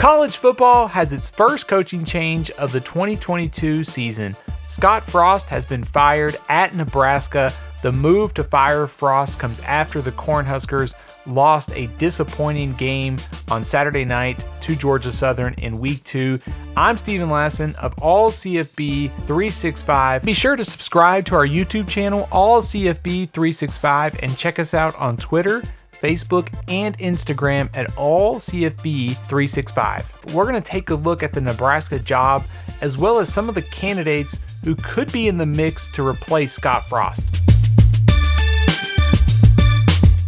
College football has its first coaching change of the 2022 season. Scott Frost has been fired at Nebraska. The move to fire Frost comes after the Cornhuskers lost a disappointing game on Saturday night to Georgia Southern in Week 2. I'm Steven Lassen of All CFB 365. Be sure to subscribe to our YouTube channel, All CFB 365, and check us out on Twitter, Facebook, and Instagram at All CFB 365. We're going to take a look at the Nebraska job as well as some of the candidates who could be in the mix to replace Scott Frost.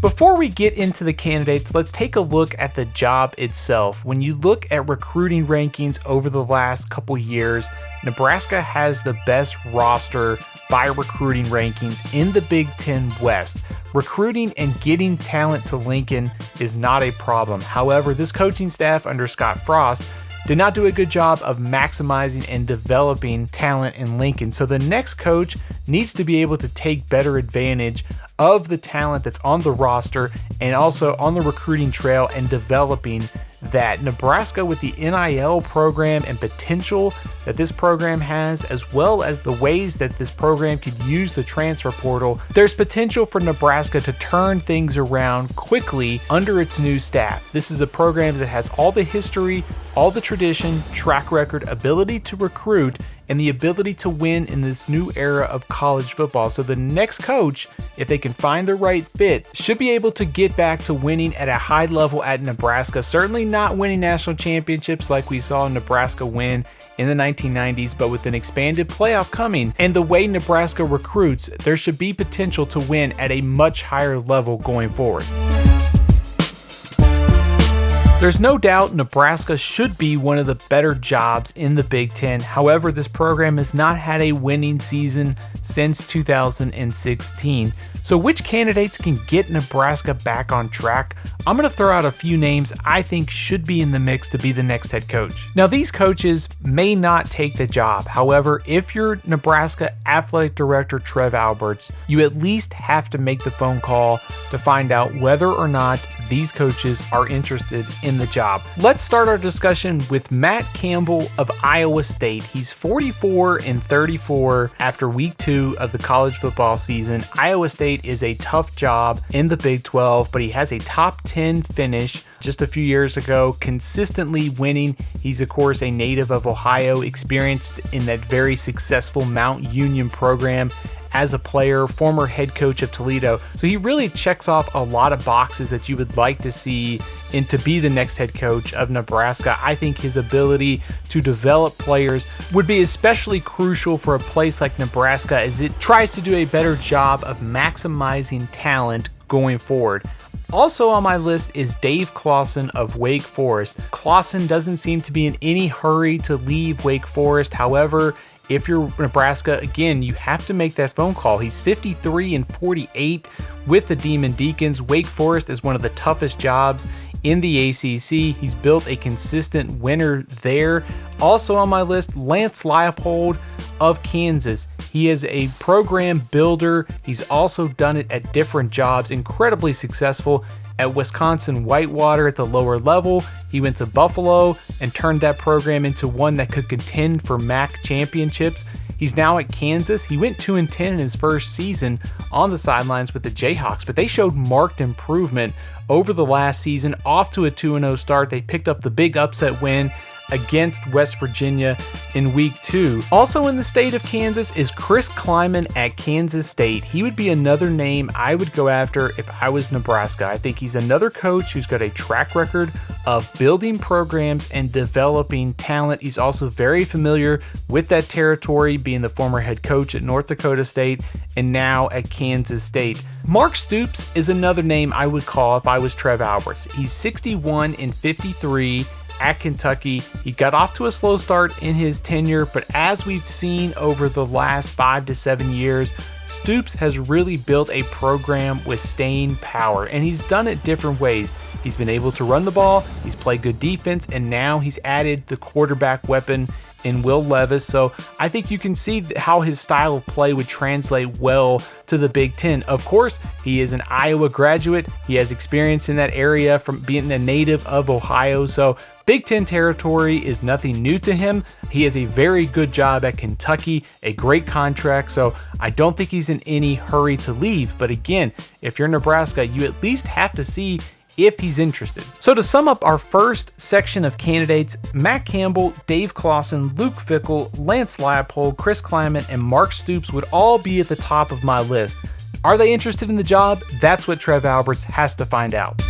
Before we get into the candidates, let's take a look at the job itself. When you look at recruiting rankings over the last couple years, Nebraska has the best roster by recruiting rankings in the Big Ten West. Recruiting and getting talent to Lincoln is not a problem. However, this coaching staff under Scott Frost did not do a good job of maximizing and developing talent in Lincoln. So the next coach needs to be able to take better advantage of the talent that's on the roster and also on the recruiting trail and developing that. Nebraska, with the NIL program and potential that this program has, as well as the ways that this program could use the transfer portal, there's potential for Nebraska to turn things around quickly under its new staff. This is a program that has all the history, all the tradition, track record, ability to recruit, and the ability to win in this new era of college football. So the next coach, if they can find the right fit, should be able to get back to winning at a high level at Nebraska. Certainly not winning national championships like we saw Nebraska win in the 1990s, but with an expanded playoff coming and the way Nebraska recruits, there should be potential to win at a much higher level going forward. There's no doubt Nebraska should be one of the better jobs in the Big Ten. However, this program has not had a winning season since 2016. So which candidates can get Nebraska back on track? I'm going to throw out a few names I think should be in the mix to be the next head coach. Now, these coaches may not take the job. However, if you're Nebraska Athletic Director Trev Alberts, you at least have to make the phone call to find out whether or not these coaches are interested in the job. Let's start our discussion with Matt Campbell of Iowa State. He's 44-34 after week 2 of the college football season. Iowa State is a tough job in the Big 12, but he has a top 10 finish just a few years ago, consistently winning. He's, of course, a native of Ohio, experienced in that very successful Mount Union program as a player, former head coach of Toledo. So he really checks off a lot of boxes that you would like to see and to be the next head coach of Nebraska. I think his ability to develop players would be especially crucial for a place like Nebraska as it tries to do a better job of maximizing talent going forward. Also on my list is Dave Clawson of Wake Forest. Clawson doesn't seem to be in any hurry to leave Wake Forest. However, if you're Nebraska, again, you have to make that phone call. He's 53-48 with the Demon Deacons. Wake Forest is one of the toughest jobs in the ACC. He's built a consistent winner there. Also on my list, Lance Leipold of Kansas. He is a program builder. He's also done it at different jobs, incredibly successful at Wisconsin Whitewater at the lower level. He went to Buffalo and turned that program into one that could contend for MAC championships. He's now at Kansas. He went 2-10 in his first season on the sidelines with the Jayhawks, but they showed marked improvement over the last season, off to a 2-0 start. They picked up the big upset win against West Virginia in week 2. Also in the state of Kansas is Chris Kleiman at Kansas State. He would be another name I would go after if I was Nebraska. I think he's another coach who's got a track record of building programs and developing talent. He's also very familiar with that territory, being the former head coach at North Dakota State and now at Kansas State. Mark Stoops is another name I would call if I was Trev Alberts. He's 61-53 at Kentucky. He got off to a slow start in his tenure, but as we've seen over the last 5 to 7 years, Stoops has really built a program with staying power, and he's done it different ways. He's been able to run the ball, he's played good defense, and now he's added the quarterback weapon in Will Levis. So I think you can see how his style of play would translate well to the Big Ten. Of course, he is an Iowa graduate. He has experience in that area from being a native of Ohio. So Big Ten territory is nothing new to him. He has a very good job at Kentucky, a great contract. So I don't think he's in any hurry to leave. But again, if you're Nebraska, you at least have to see if he's interested. So to sum up our first section of candidates, Matt Campbell, Dave Clawson, Luke Fickell, Lance Leipold, Chris Klieman, and Mark Stoops would all be at the top of my list. Are they interested in the job? That's what Trev Alberts has to find out.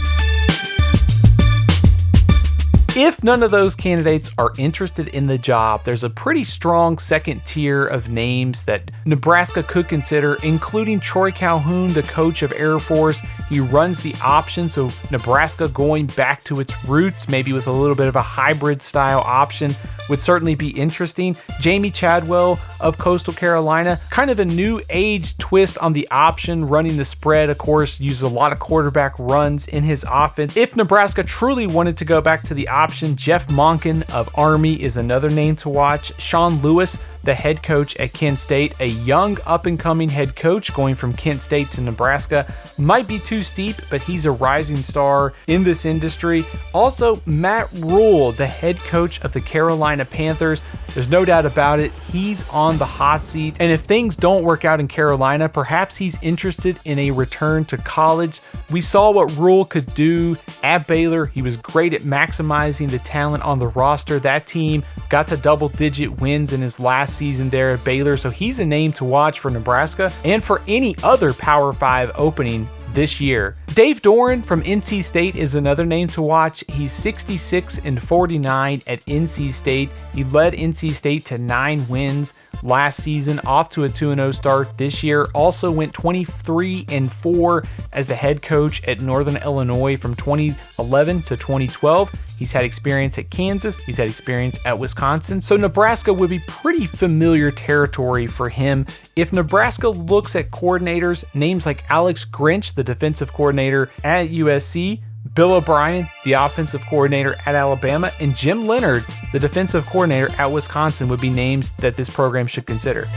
If none of those candidates are interested in the job, there's a pretty strong second tier of names that Nebraska could consider, including Troy Calhoun, the coach of Air Force. He runs the option, so Nebraska going back to its roots, maybe with a little bit of a hybrid style option, would certainly be interesting. Jamie Chadwell of Coastal Carolina, kind of a new age twist on the option, running the spread, of course, uses a lot of quarterback runs in his offense. If Nebraska truly wanted to go back to the option, Jeff Monken of Army is another name to watch. Sean Lewis, the head coach at Kent State, a young up-and-coming head coach going from Kent State to Nebraska. Might be too steep, but he's a rising star in this industry. Also, Matt Rule, the head coach of the Carolina Panthers. There's no doubt about it, he's on the hot seat. And if things don't work out in Carolina, perhaps he's interested in a return to college. We saw what Rule could do at Baylor. He was great at maximizing the talent on the roster. That team got to double-digit wins in his last season there at Baylor, so he's a name to watch for Nebraska and for any other Power 5 opening this year. Dave Doeren from NC State is another name to watch. He's 66-49 at NC State. He led NC State to 9 wins last season, off to a 2-0 start this year. Also went 23-4 as the head coach at Northern Illinois from 2011 to 2012. He's had experience at Kansas. He's had experience at Wisconsin. So Nebraska would be pretty familiar territory for him. If Nebraska looks at coordinators, names like Alex Grinch, the defensive coordinator at USC, Bill O'Brien, the offensive coordinator at Alabama, and Jim Leonhard, the defensive coordinator at Wisconsin, would be names that this program should consider.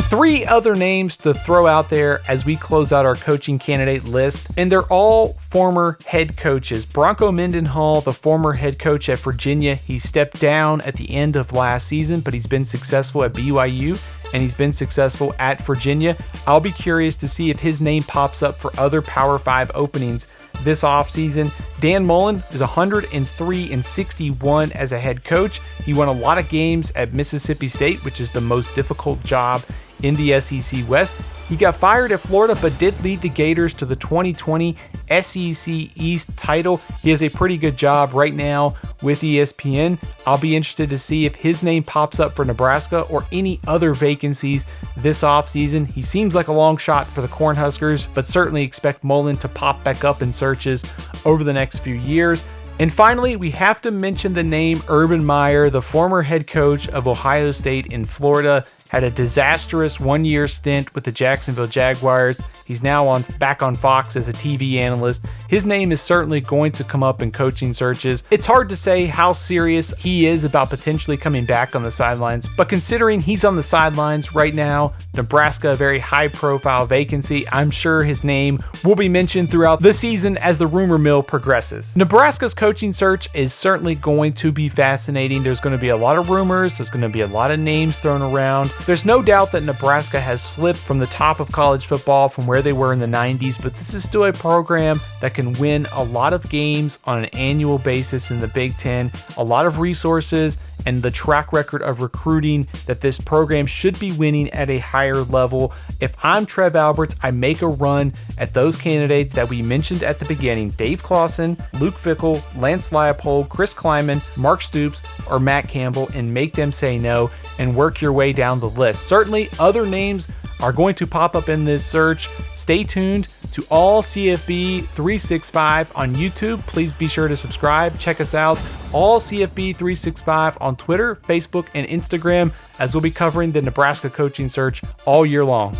3 other names to throw out there as we close out our coaching candidate list, and they're all former head coaches. Bronco Mendenhall, the former head coach at Virginia, he stepped down at the end of last season, but he's been successful at BYU and he's been successful at Virginia. I'll be curious to see if his name pops up for other Power 5 openings this offseason. Dan Mullen is 103-61 as a head coach. He won a lot of games at Mississippi State, which is the most difficult job in the SEC West. He got fired at Florida, but did lead the Gators to the 2020 SEC East title. He has a pretty good job right now with ESPN. I'll be interested to see if his name pops up for Nebraska or any other vacancies this offseason. He seems like a long shot for the Cornhuskers, but certainly expect Mullen to pop back up in searches over the next few years. And finally, we have to mention the name Urban Meyer, the former head coach of Ohio State in Florida. Had a disastrous 1-year stint with the Jacksonville Jaguars. He's now back on Fox as a TV analyst. His name is certainly going to come up in coaching searches. It's hard to say how serious he is about potentially coming back on the sidelines, but considering he's on the sidelines right now, Nebraska, a very high-profile vacancy, I'm sure his name will be mentioned throughout the season as the rumor mill progresses. Nebraska's coaching search is certainly going to be fascinating. There's going to be a lot of rumors. There's going to be a lot of names thrown around. There's no doubt that Nebraska has slipped from the top of college football from where they were in the 90s, but this is still a program that can win a lot of games on an annual basis in the Big Ten, a lot of resources, and the track record of recruiting that this program should be winning at a higher level. If I'm Trev Alberts, I make a run at those candidates that we mentioned at the beginning: Dave Clawson, Luke Fickell, Lance Leipold, Chris Klieman, Mark Stoops, or Matt Campbell, and make them say no and work your way down the list. Certainly, other names are going to pop up in this search. Stay tuned to All CFB 365 on YouTube. Please be sure to subscribe. Check us out, All CFB 365 on Twitter, Facebook, and Instagram, as we'll be covering the Nebraska coaching search all year long.